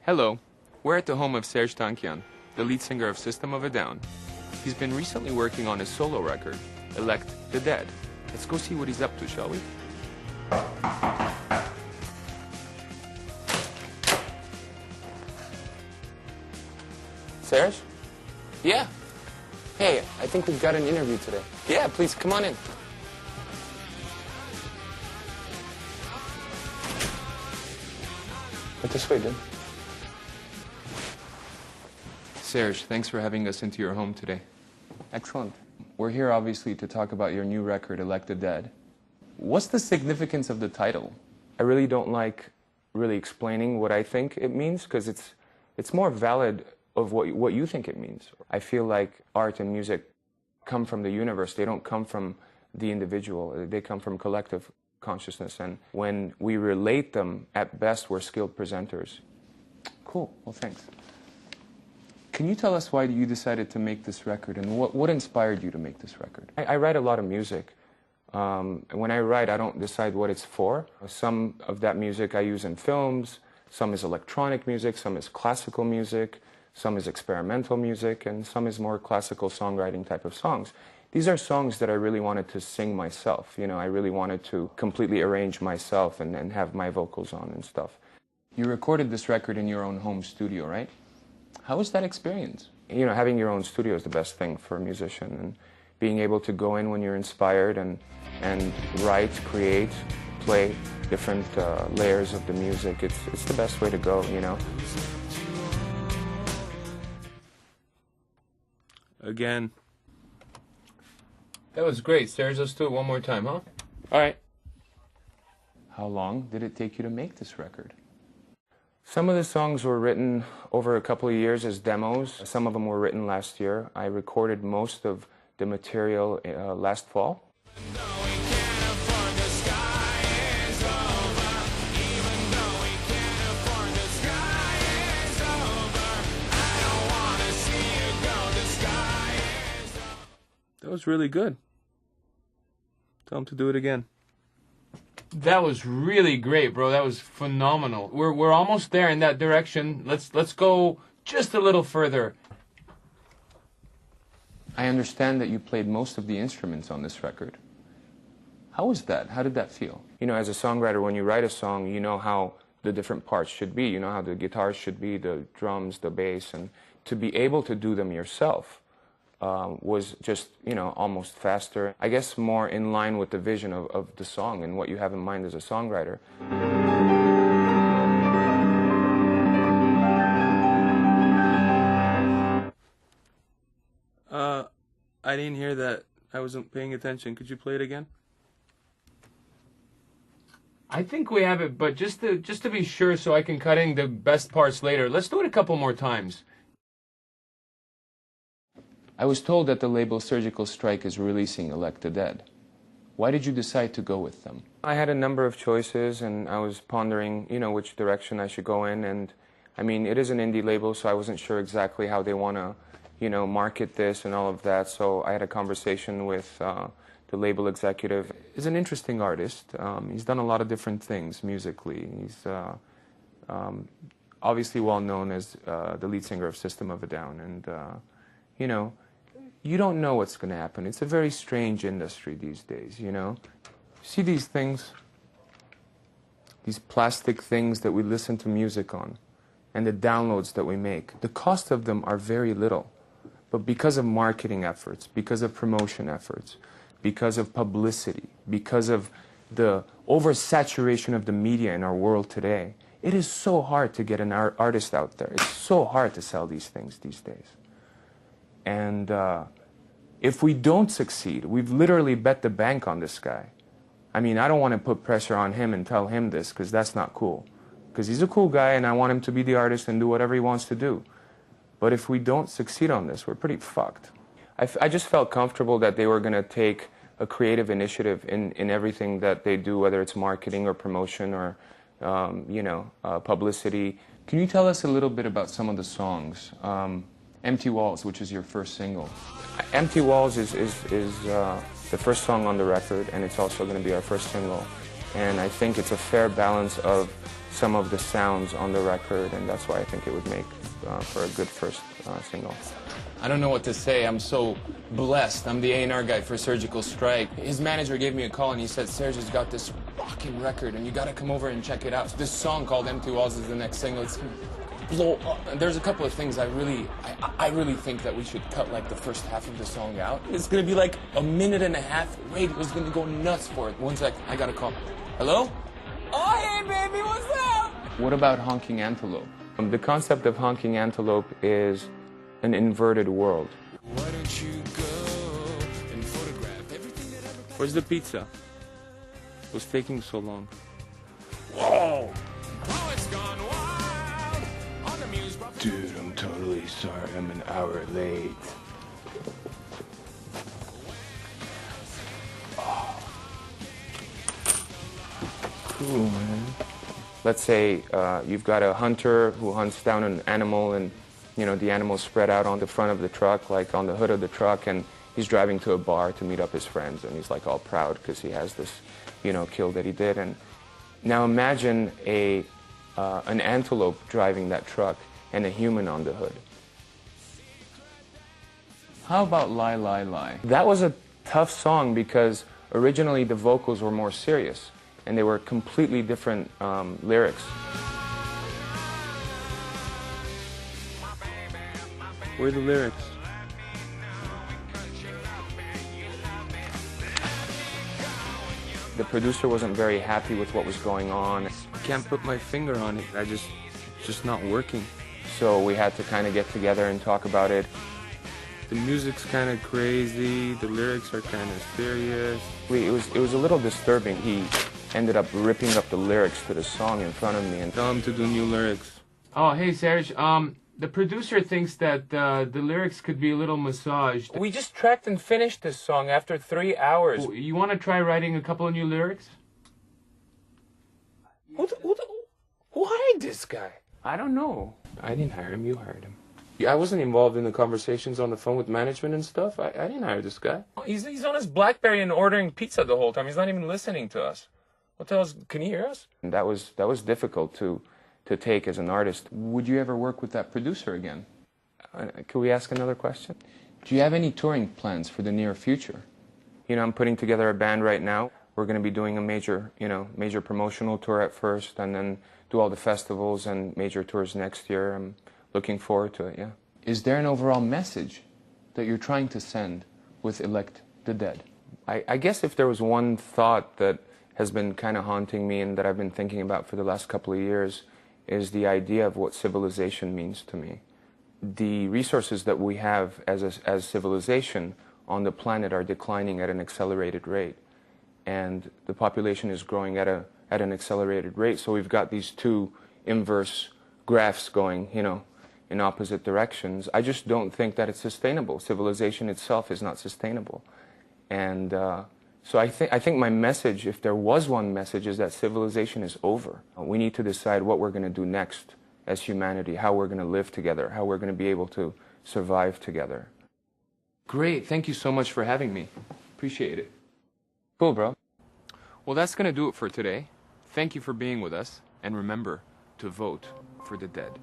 Hello, we're at the home of Serj the lead singer of System of a Down. He's been recently working on his solo record, Elect the Dead. Let's go see what he's up to, shall we? Serj? Yeah. Hey, I think we've got an interview today. Yeah, please, come on in. Right this way, dude. Serj, thanks for having us into your home today. Excellent. We're here, obviously, to talk about your new record, Elect the Dead. What's the significance of the title? I really don't like explaining what I think it means, because it's more valid of what you think it means. I feel like art and music come from the universe. They don't come from the individual. They come from collective consciousness. And when we relate them, at best, we're skilled presenters. Cool. Well, thanks. Can you tell us why you decided to make this record, and what inspired you to make this record? I write a lot of music. When I write, I don't decide what it's for. Some of that music I use in films, some is electronic music, some is classical music, some is experimental music, and some is more classical songwriting type of songs. These are songs that I really wanted to sing myself. You know, I really wanted to completely arrange myself and have my vocals on and stuff. You recorded this record in your own home studio, right? How was that experience? You know, having your own studio is the best thing for a musician, and being able to go in when you're inspired and write, create, play different layers of the music. It's the best way to go, you know. Again. That was great, Serj. Let's do it one more time, huh? All right. How long did it take you to make this record? Some of the songs were written over a couple of years as demos. Some of them were written last year. I recorded most of the material last fall. That was really good. Tell him to do it again. That was really great, bro. That was phenomenal. We're almost there in that direction. Let's go just a little further. I understand that you played most of the instruments on this record. How was that? How did that feel? You know, as a songwriter, when you write a song, you know how the different parts should be. You know how the guitars should be, the drums, the bass, and to be able to do them yourself was just, you know, almost faster. I guess more in line with the vision of the song and what you have in mind as a songwriter. I didn't hear that. I wasn't paying attention. Could you play it again? I think we have it, but just to be sure, so I can cut in the best parts later, let's do it a couple more times. I was told that the label Surgical Strike is releasing Elect the Dead. Why did you decide to go with them? I had a number of choices, and I was pondering, you know, which direction I should go in. And I mean, it is an indie label, so I wasn't sure exactly how they want to, you know, market this and all of that. So I had a conversation with the label executive. He's an interesting artist. He's done a lot of different things musically. He's obviously well known as the lead singer of System of a Down. And, you know, you don't know what's going to happen. It's a very strange industry these days, you know. See these things? These plastic things that we listen to music on, and the downloads that we make. The cost of them are very little. But because of marketing efforts, because of promotion efforts, because of publicity, because of the oversaturation of the media in our world today, it is so hard to get an artist out there. It's so hard to sell these things these days. And if we don't succeed, we've literally bet the bank on this guy. I mean, I don't want to put pressure on him and tell him this, because that's not cool. Because he's a cool guy, and I want him to be the artist and do whatever he wants to do. But if we don't succeed on this, we're pretty fucked. I just felt comfortable that they were going to take a creative initiative in everything that they do, whether it's marketing or promotion or, you know, publicity. Can you tell us a little bit about some of the songs? Empty Walls, which is your first single. Empty Walls is the first song on the record, and it's also going to be our first single. And I think it's a fair balance of some of the sounds on the record, and that's why I think it would make for a good first single. I don't know what to say. I'm so blessed. I'm the A&R guy for Surgical Strike. His manager gave me a call and he said, Serj has got this rocking record and you gotta come over and check it out. This song called Empty Walls is the next single. It's gonna blow up. And there's a couple of things I really think that we should cut like the first half of the song out. It's gonna be like a minute and a half. Radio's gonna go nuts for it. One sec, I got a call. Hello? Oh, hey baby, what's up? What about honking antelope? The concept of honking antelope is an inverted world. Why don't you go and photograph everything that ever... Where's the pizza? It was taking so long. Whoa! Oh, it's gone wild. On the muse, dude, I'm totally sorry. I'm an hour late. Oh. Cool, man. Let's say you've got a hunter who hunts down an animal, and you know, the animal's spread out on the front of the truck, like on the hood of the truck, and he's driving to a bar to meet up his friends, and he's like all proud because he has this, you know, kill that he did. And now imagine an antelope driving that truck and a human on the hood. How about Lie, Lie, Lie? That was a tough song because originally the vocals were more serious, and they were completely different lyrics. Where are the lyrics? The producer wasn't very happy with what was going on. I can't put my finger on it. It's just not working. So we had to kind of get together and talk about it. The music's kind of crazy. The lyrics are kind of serious. It was a little disturbing. He ended up ripping up the lyrics to the song in front of me and tell him to do new lyrics. Oh, hey, Serj. The producer thinks that the lyrics could be a little massaged. We just tracked and finished this song after 3 hours. You want to try writing a couple of new lyrics? Who hired this guy? I don't know. I didn't hire him, you hired him. I wasn't involved in the conversations on the phone with management and stuff. I didn't hire this guy. He's on his BlackBerry and ordering pizza the whole time. He's not even listening to us. What the hell can he hear us? And that was difficult to take as an artist. Would you ever work with that producer again? Could we ask another question? Do you have any touring plans for the near future? You know, I'm putting together a band right now. We're going to be doing a major promotional tour at first, and then do all the festivals and major tours next year. I'm looking forward to it, yeah. Is there an overall message that you're trying to send with Elect the Dead? I guess if there was one thought that has been kind of haunting me and that I've been thinking about for the last couple of years is the idea of what civilization means to me. The resources that we have as civilization on the planet are declining at an accelerated rate, and the population is growing at an accelerated rate. So we've got these two inverse graphs going, you know, in opposite directions. I just don't think that it's sustainable. Civilization itself is not sustainable, and so I think my message, if there was one message, is that civilization is over. We need to decide what we're going to do next as humanity, how we're going to live together, how we're going to be able to survive together. Great. Thank you so much for having me. Appreciate it. Cool, bro. Well, that's going to do it for today. Thank you for being with us, and remember to vote for the dead.